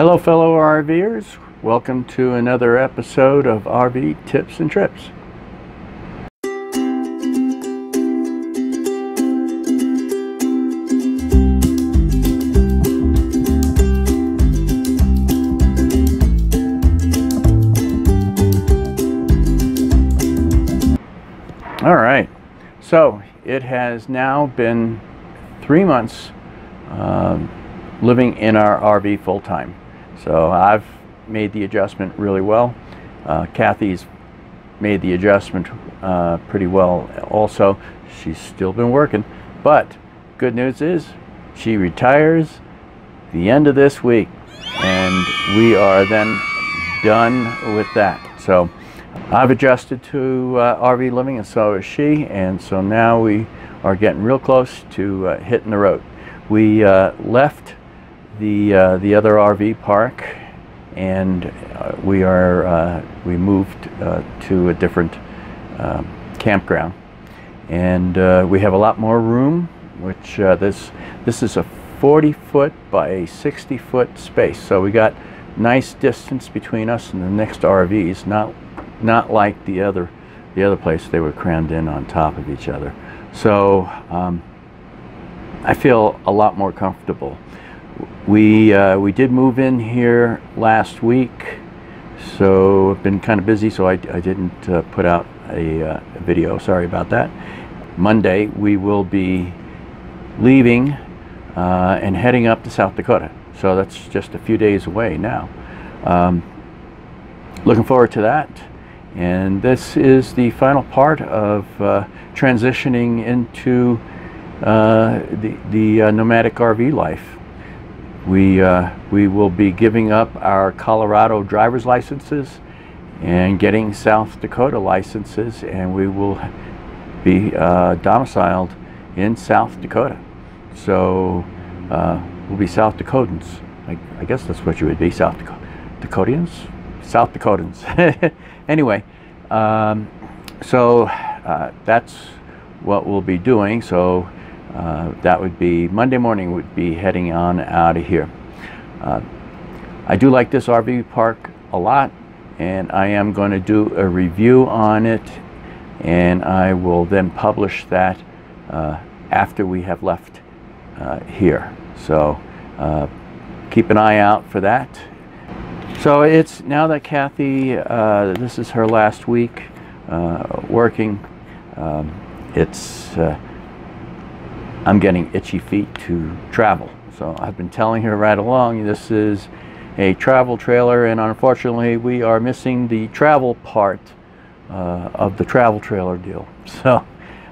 Hello fellow RVers, welcome to another episode of RV Tips and Trips. Alright, so it has now been 3 months living in our RV full-time. So I've made the adjustment really well. Kathy's made the adjustment pretty well also. She's still been working, but good news is she retires the end of this week, and we are then done with that. So I've adjusted to RV living, and so is she, and so now we are getting real close to hitting the road. We left the other RV park, and we moved to a different campground, and we have a lot more room, which this is a 40-foot by a 60-foot space, so we got nice distance between us and the next RVs, not like the other place. They were crammed in on top of each other. So I feel a lot more comfortable. We did move in here last week, so I've been kind of busy, so I didn't put out a video. Sorry about that. Monday we will be leaving and heading up to South Dakota. So that's just a few days away now. Looking forward to that. And this is the final part of transitioning into the nomadic RV life. We will be giving up our Colorado driver's licenses and getting South Dakota licenses, and we will be domiciled in South Dakota. So we'll be South Dakotans. I guess that's what you would be, Dakotians? South Dakotans. Anyway, so that's what we'll be doing. So that would be Monday morning. Would be heading on out of here. I do like this RV park a lot, and I am going to do a review on it, and I will then publish that after we have left here. So keep an eye out for that. So it's now that Kathy, this is her last week working. I'm getting itchy feet to travel. So I've been telling her right along, this is a travel trailer, and unfortunately we are missing the travel part of the travel trailer deal. So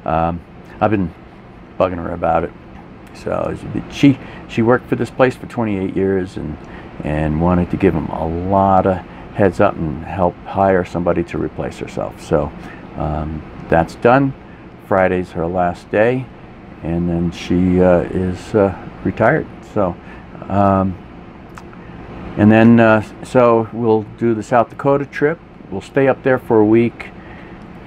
I've been bugging her about it. So she worked for this place for 28 years and wanted to give them a lot of heads up and help hire somebody to replace herself. So that's done. Friday's her last day, and then she is retired. So and then so we'll do the South Dakota trip. We'll stay up there for a week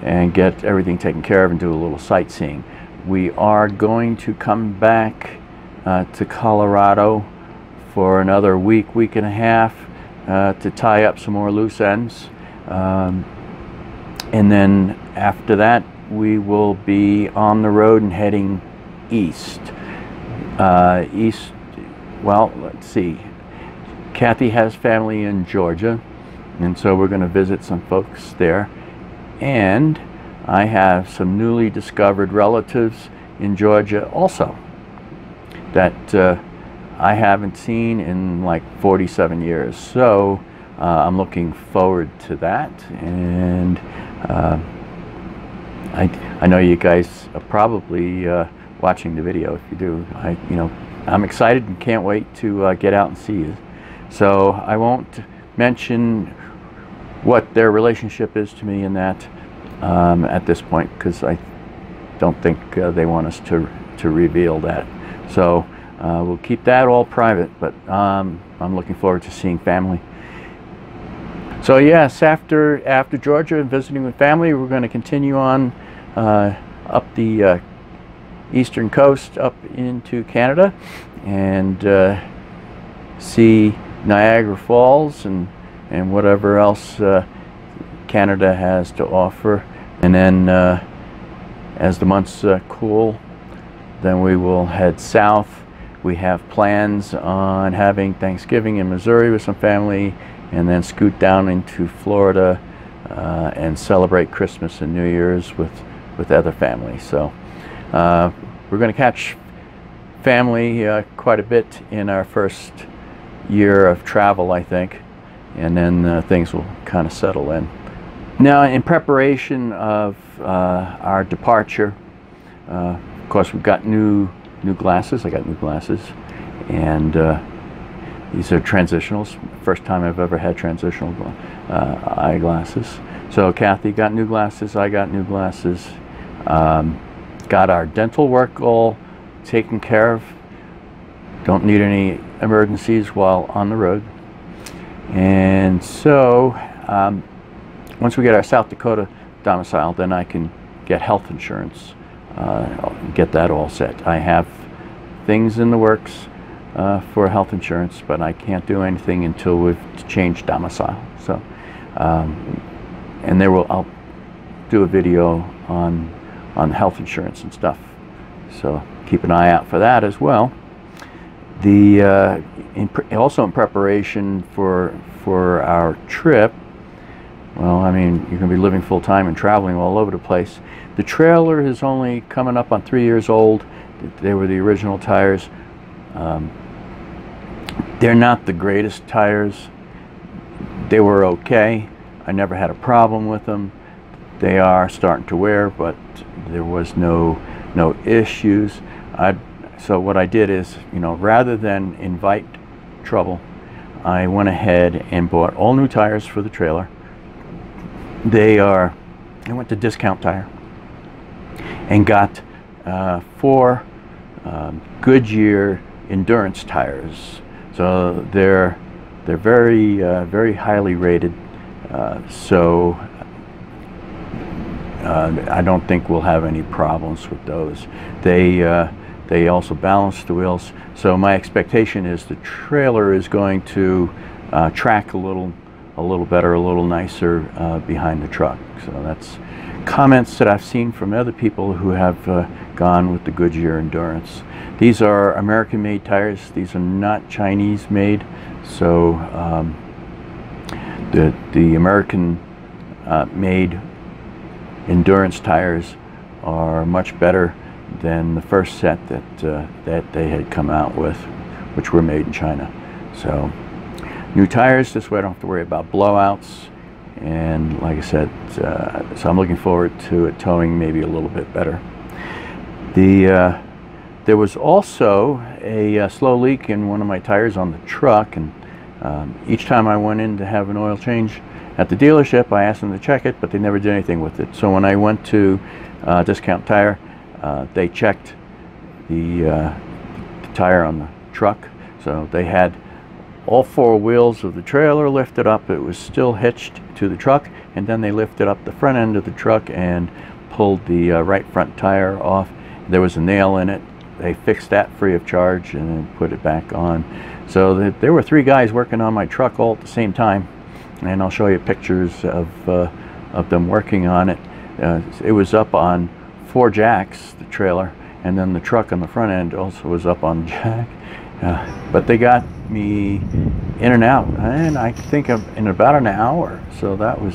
and get everything taken care of and do a little sightseeing. We are going to come back to Colorado for another week and a half to tie up some more loose ends, and then after that we will be on the road and heading east. Well, let's see, Kathy has family in Georgia, and so we're going to visit some folks there, and I have some newly discovered relatives in Georgia also that I haven't seen in like 47 years. So I'm looking forward to that, and I know you guys are probably watching the video. If you do, I'm excited and can't wait to get out and see you. So I won't mention what their relationship is to me in that at this point, because I don't think they want us to reveal that. So we'll keep that all private, but I'm looking forward to seeing family. So yes, after Georgia and visiting with family, we're going to continue on up the eastern coast up into Canada and see Niagara Falls and whatever else Canada has to offer. And then as the months cool, then we will head south. We have plans on having Thanksgiving in Missouri with some family, and then scoot down into Florida and celebrate Christmas and New Year's with other families. So we're going to catch family quite a bit in our first year of travel, I think, and then things will kind of settle in. Now, in preparation of our departure, of course, we've got new glasses. I got new glasses, and these are transitionals. First time I've ever had transitional eyeglasses. So Kathy got new glasses, I got new glasses. Got our dental work all taken care of. Don't need any emergencies while on the road. And so once we get our South Dakota domicile, then I can get health insurance, get that all set. I have things in the works for health insurance, but I can't do anything until we've changed domicile. So and I'll do a video on health insurance and stuff, so keep an eye out for that as well. Also in preparation for our trip, well, I mean, you're going to be living full-time and traveling all over the place. The trailer is only coming up on 3 years old. They were the original tires. They're not the greatest tires. They were okay. I never had a problem with them. They are starting to wear, but there was no issues. So what I did is, rather than invite trouble, I went ahead and bought all new tires for the trailer. I went to Discount Tire and got 4 Goodyear endurance tires. So they're very very highly rated. So I don't think we'll have any problems with those. They also balance the wheels. So my expectation is the trailer is going to track a little better, a little nicer behind the truck. So that's comments that I've seen from other people who have gone with the Goodyear Endurance. These are American-made tires. These are not Chinese-made. So the American-made endurance tires are much better than the first set that they had come out with, which were made in China. So new tires, this way I don't have to worry about blowouts. And like I said, so I'm looking forward to it towing maybe a little bit better. There was also a slow leak in one of my tires on the truck, and each time I went in to have an oil change at the dealership, I asked them to check it, but they never did anything with it. So when I went to Discount Tire, they checked the tire on the truck. So they had all 4 wheels of the trailer lifted up. It was still hitched to the truck, and then they lifted up the front end of the truck and pulled the right front tire off. There was a nail in it. They fixed that free of charge and then put it back on. So there were 3 guys working on my truck all at the same time, and I'll show you pictures of them working on it. It was up on 4 jacks, the trailer, and then the truck on the front end also was up on the jack. But they got me in and out, and I think in about an hour. So that was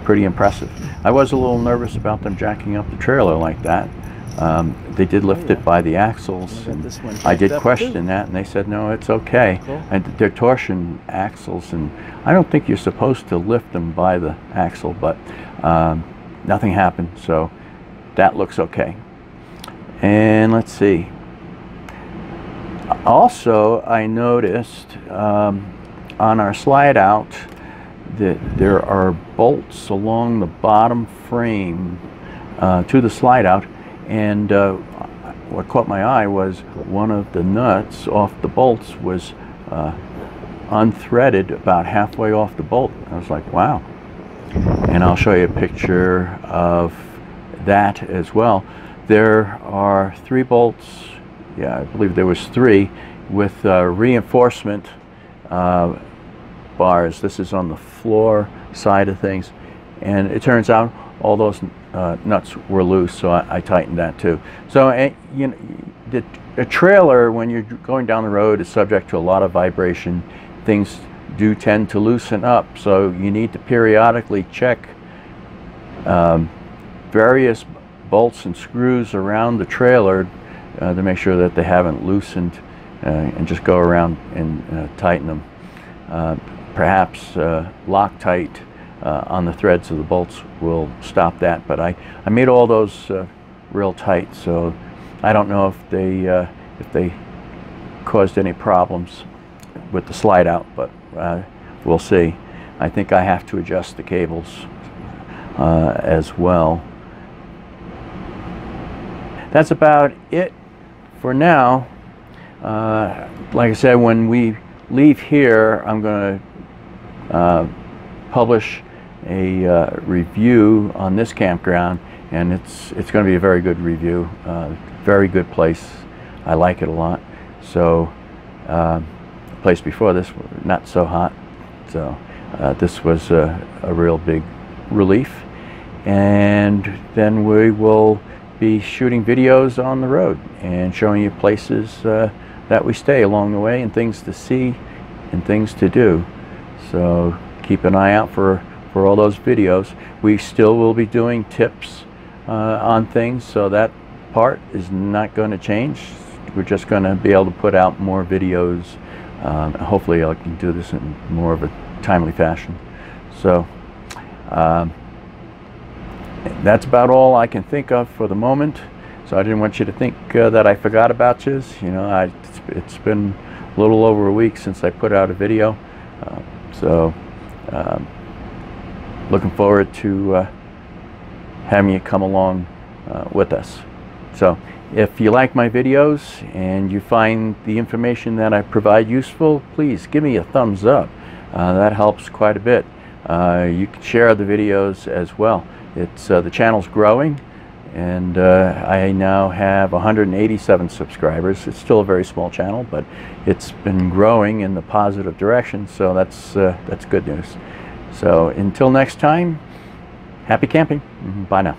pretty impressive. I was a little nervous about them jacking up the trailer like that. They did lift it by the axles, and I did question that, and they said no, it's okay. And they're torsion axles, and I don't think you're supposed to lift them by the axle, but nothing happened, so that looks okay. And let's see. Also, I noticed on our slide out that there are bolts along the bottom frame to the slide out, and what caught my eye was one of the nuts off the bolts was unthreaded about halfway off the bolt. I was like, wow. And I'll show you a picture of that as well. There are 3 bolts, yeah, I believe there was 3, with reinforcement bars. This is on the floor side of things, and it turns out all those nuts were loose, so I tightened that too. So you know, a trailer, when you're going down the road, is subject to a lot of vibration. Things do tend to loosen up, so you need to periodically check various bolts and screws around the trailer to make sure that they haven't loosened, and just go around and tighten them. Perhaps Loctite on the threads of the bolts will stop that, but I made all those real tight, so I don't know if they caused any problems with the slide out, but we'll see. I think I have to adjust the cables as well. That's about it for now. Like I said, when we leave here, I'm going to publish a review on this campground, and it's going to be a very good review. Very good place. I like it a lot. So the place before this was not so hot, so this was a real big relief. And then we will be shooting videos on the road and showing you places that we stay along the way, and things to see and things to do. So keep an eye out for all those videos. We still will be doing tips on things, so that part is not going to change. We're just going to be able to put out more videos. Hopefully I can do this in more of a timely fashion. So that's about all I can think of for the moment. So I didn't want you to think that I forgot about you. You know, it's been a little over a week since I put out a video. Looking forward to having you come along with us. So if you like my videos and you find the information that I provide useful, please give me a thumbs up. That helps quite a bit. You can share the videos as well. It's the channel's growing, and I now have 187 subscribers. It's still a very small channel, but it's been growing in the positive direction, so that's good news. So until next time, happy camping. Bye now.